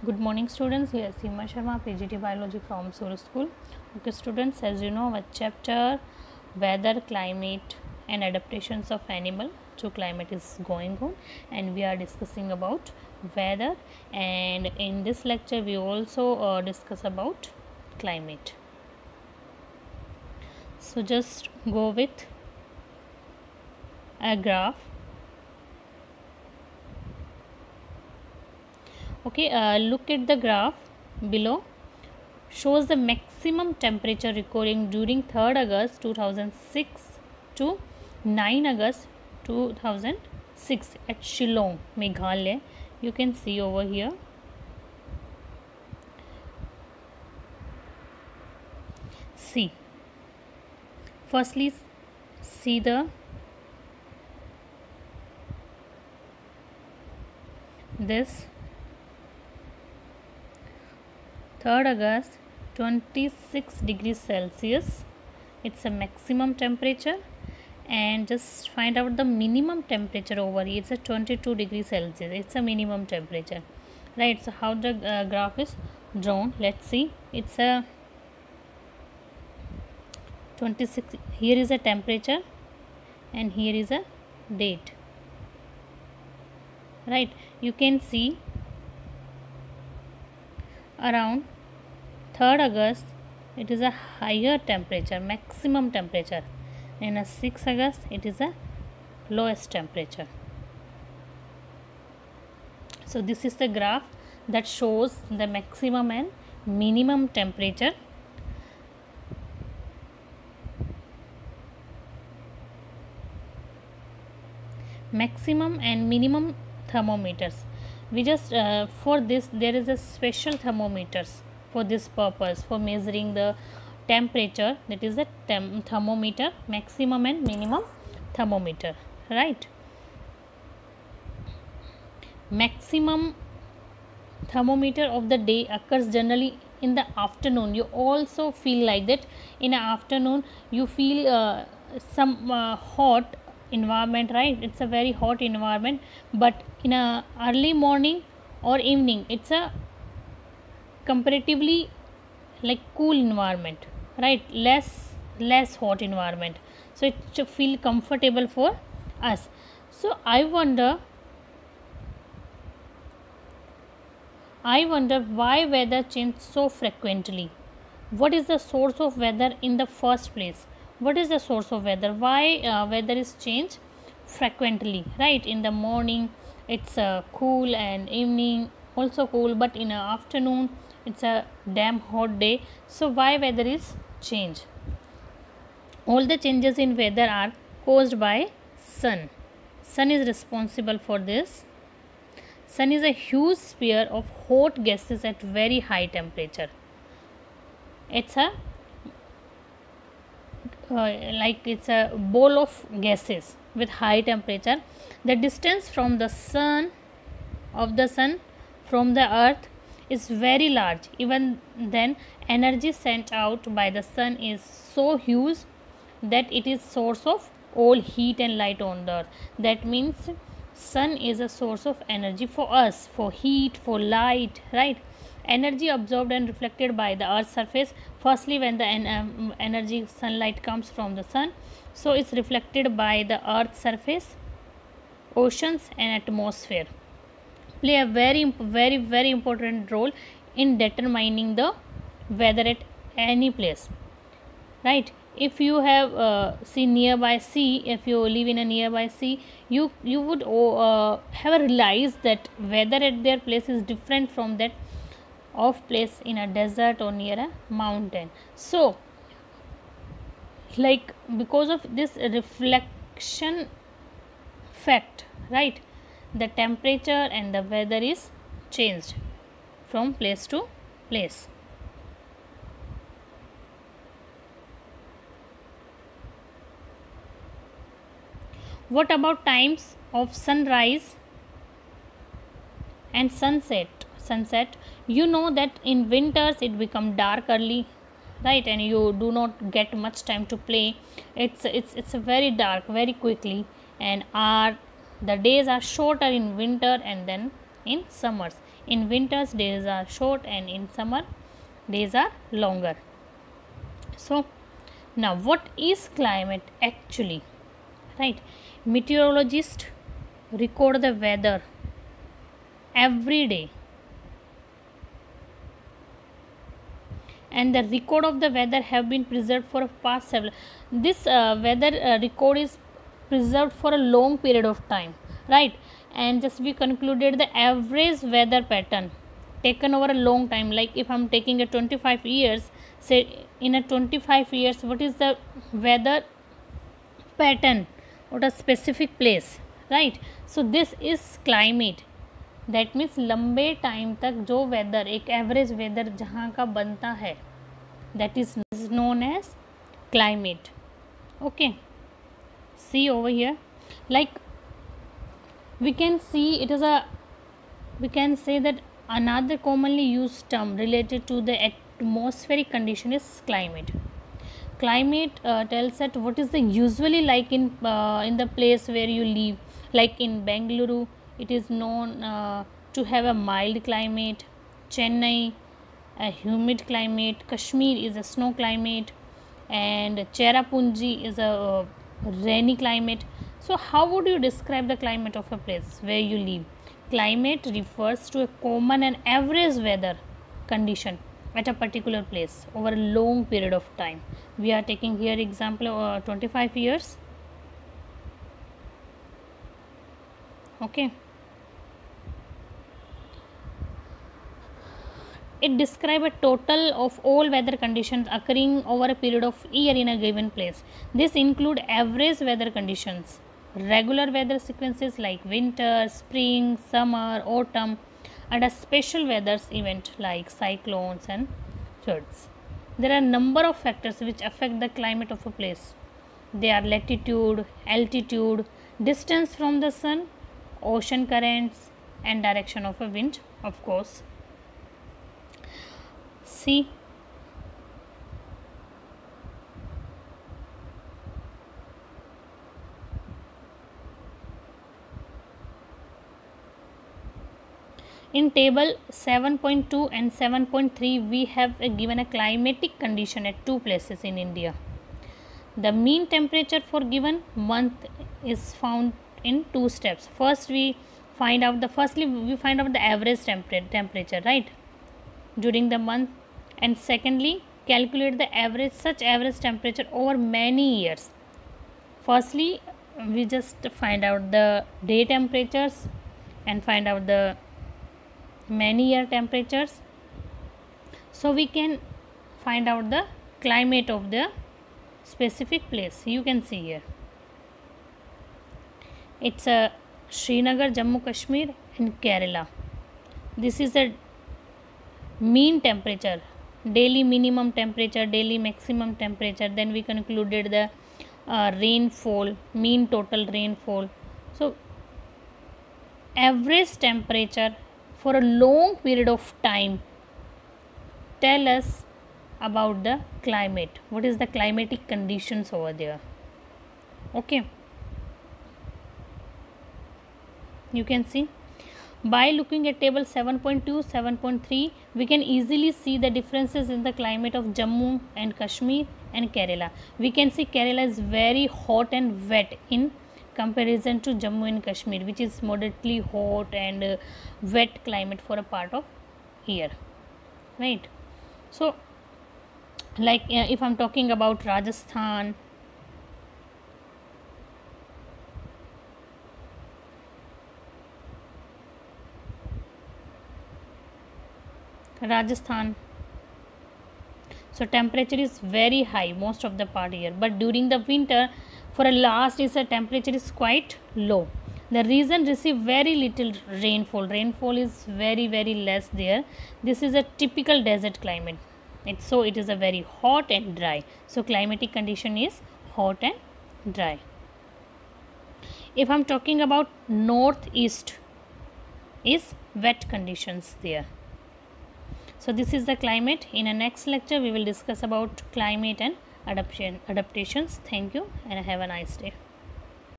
Good morning students, here is Seema Sharma, PGT Biology from Surya School. Okay students, as you know, our chapter weather, climate and adaptations of animal to climate is going on, and we are discussing about weather, and in this lecture we also discuss about climate. So just go with a graph. Okay, look at the graph below. Shows the maximum temperature recording during 3rd August 2006 to 9 August 2006 at Shillong, Meghalaya. You can see over here. See, firstly see this 3rd August 26 degrees Celsius, it's a maximum temperature, and just find out the minimum temperature over here. It's a 22 degrees Celsius, it's a minimum temperature, right? So how the graph is drawn, let's see. It's a 26, here is a temperature and here is a date, right? You can see around 3rd August it is a higher temperature, maximum temperature, and a 6th August it is a lowest temperature. So this is the graph that shows the maximum and minimum temperature. Maximum and minimum thermometers. We just for this there is a special thermometers for this purpose, for measuring the temperature. That is the thermometer, maximum and minimum thermometer, right? Maximum thermometer of the day occurs generally in the afternoon. You also feel like that in the afternoon you feel some hot environment, right? It's a very hot environment, but in a early morning or evening it's a comparatively like cool environment, right? Less hot environment, so it should feel comfortable for us. So I wonder why weather change so frequently. What is the source of weather in the first place? What is the source of weather? Why weather is changed frequently, right? In the morning it's cool, and evening also cool, but in the afternoon it's a damn hot day. So why weather is changed? All the changes in weather are caused by sun. Sun is responsible for this. Sun is a huge sphere of hot gases at very high temperature. It's a it's a ball of gases with high temperature. The distance from the sun from the earth is very large. Even then, energy sent out by the sun is so huge that it is source of all heat and light on the earth. That means sun is a source of energy for us, for heat, for light, right? Energy absorbed and reflected by the earth's surface. Firstly, when the energy sunlight comes from the sun, so it's reflected by the earth's surface, oceans and atmosphere. Play a very important role in determining the weather at any place, right? If you have seen nearby sea, if you live in a nearby sea, you would have realized that weather at their place is different from that of place in a desert or near a mountain. So like because of this reflection fact, right, the temperature and the weather is changed from place to place. What about times of sunrise and sunset? You know that in winters it become dark early, right, and you do not get much time to play. It's very dark very quickly, and the days are shorter in winter and then in summers. In winters days are short and in summer days are longer. So now what is climate actually? Right, meteorologists record the weather every day, and the record of the weather have been preserved for a past several. This weather record is preserved for a long period of time, right? And just we concluded the average weather pattern taken over a long time. Like if I'm taking a 25 years, say in a 25 years, what is the weather pattern at a specific place, right? So this is climate. That means लंबे time तक जो weather, एक average weather जहाँ का बनता है, that is known as climate. Okay, see over here, like we can see it is a, we can say that another commonly used term related to the atmospheric condition is climate. Climate tells that what is the usually like in the place where you live. Like in Bengaluru it is known to have a mild climate, Chennai a humid climate, Kashmir is a snow climate, and Cherrapunji is a rainy climate. So how would you describe the climate of a place where you live? Climate refers to a common and average weather condition at a particular place over a long period of time. We are taking here example of 25 years. Okay, it describes a total of all weather conditions occurring over a period of year in a given place. This include average weather conditions, regular weather sequences like winter, spring, summer, autumn, and a special weather event like cyclones and floods. There are a number of factors which affect the climate of a place. They are latitude, altitude, distance from the sun, ocean currents, and direction of a wind, of course. See, in table 7.2 and 7.3 we have given a climatic condition at two places in India. The mean temperature for given month is found in two steps. First we find out the average temperature, right, during the month, and secondly calculate the average temperature over many years. Firstly we just find out the day temperatures and find out the many year temperatures, so we can find out the climate of the specific place. You can see here it's a Srinagar, Jammu Kashmir and Kerala. This is the mean temperature, daily minimum temperature, daily maximum temperature. Then we concluded the rainfall, mean total rainfall. So average temperature for a long period of time tell us about the climate, what is the climatic conditions over there. Okay, you can see by looking at table 7.2, 7.3 we can easily see the differences in the climate of Jammu and Kashmir and Kerala. We can see Kerala is very hot and wet in comparison to Jammu and Kashmir, which is moderately hot and wet climate for a part of year, right? So like if I'm talking about Rajasthan, so temperature is very high most of the part here, but during the winter for a last is a temperature is quite low. The region receive very little rainfall is very less there. This is a typical desert climate. It is a very hot and dry, so climatic condition is hot and dry. If I'm talking about northeast is wet conditions there. So this is the climate. In a next lecture we will discuss about climate and adaptations. Thank you and have a nice day.